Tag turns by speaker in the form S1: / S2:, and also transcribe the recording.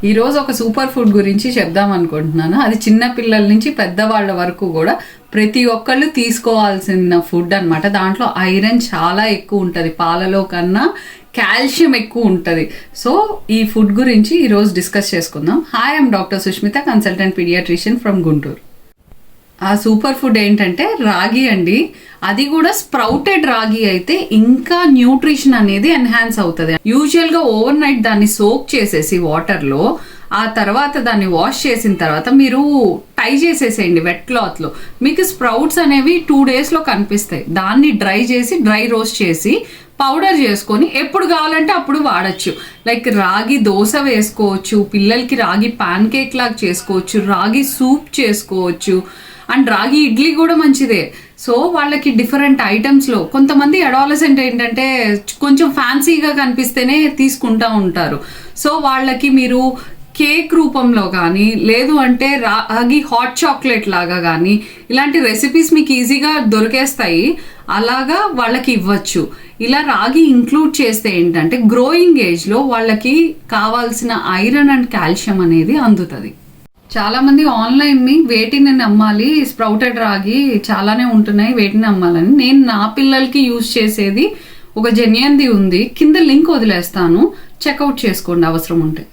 S1: ఈ రోజు ఒక సూపర్ ఫుడ్ గురించి చెప్దాం అనుకుంటున్నాను. అది చిన్న పిల్లల నుంచి పెద్దవాళ్ళ వరకు కూడా ప్రతి ఒక్కళ్ళు తీసుకోవాల్సిన ఫుడ్ అన్నమాట. దాంట్లో ఐరన్ చాలా ఎక్కువ ఉంటుంది, పాలలో కన్నా కాల్షియం ఎక్కువ ఉంటుంది. సో ఈ ఫుడ్ గురించి ఈరోజు డిస్కస్ చేసుకుందాం. Hi, I'm doctor Sushmita, consultant paediatrician from Guntur. ఆ సూపర్ ఫుడ్ ఏంటంటే రాగి అండి. అది కూడా స్ప్రౌటెడ్ రాగి అయితే ఇంకా న్యూట్రిషన్ అనేది ఎన్హాన్స్ అవుతుంది. యూజువల్ గా ఓవర్ నైట్ దాన్ని సోక్ చేసేసి వాటర్ లో, ఆ తర్వాత దాన్ని వాష్ చేసిన తర్వాత మీరు టై చేసేసేయండి వెట్ క్లాత్ లో. మీకు స్ప్రౌట్స్ అనేవి 2 days లో కనిపిస్తాయి. దాన్ని డ్రై చేసి డ్రై రోస్ట్ చేసి పౌడర్ చేసుకొని ఎప్పుడు కావాలంటే అప్పుడు వాడచ్చు. లైక్ రాగి దోశ వేసుకోవచ్చు, పిల్లలకి రాగి పాన్ కేక్ లాగా చేసుకోవచ్చు, రాగి సూప్ చేసుకోవచ్చు, అండ్ రాగి ఇడ్లీ కూడా మంచిదే. సో వాళ్ళకి డిఫరెంట్ ఐటమ్స్లో కొంతమంది అడాలసెంట్ ఏంటంటే కొంచెం ఫ్యాన్సీగా కనిపిస్తేనే తీసుకుంటా ఉంటారు. సో వాళ్ళకి మీరు కేక్ రూపంలో కానీ లేదు అంటే రాగి హాట్ చాక్లెట్ లాగా కానీ ఇలాంటి రెసిపీస్ మీకు ఈజీగా దొరికేస్తాయి, అలాగా వాళ్ళకి ఇవ్వచ్చు. ఇలా రాగి ఇంక్లూడ్ చేస్తే ఏంటంటే గ్రోయింగ్ ఏజ్లో వాళ్ళకి కావాల్సిన ఐరన్ అండ్ కాల్షియం అనేది అందుతుంది. చాలా మంది ఆన్లైన్ని వేటిని నమ్మాలి, స్ప్రౌటెడ్ రాగి చాలానే ఉంటున్నాయి వేటిని నమ్మాలని. నేను నా పిల్లలకి యూజ్ చేసేది ఒక జెన్యున్ది ఉంది, కింద లింక్ వదిలేస్తాను, చెక్అవుట్ చేసుకోండి అవసరం ఉంటే.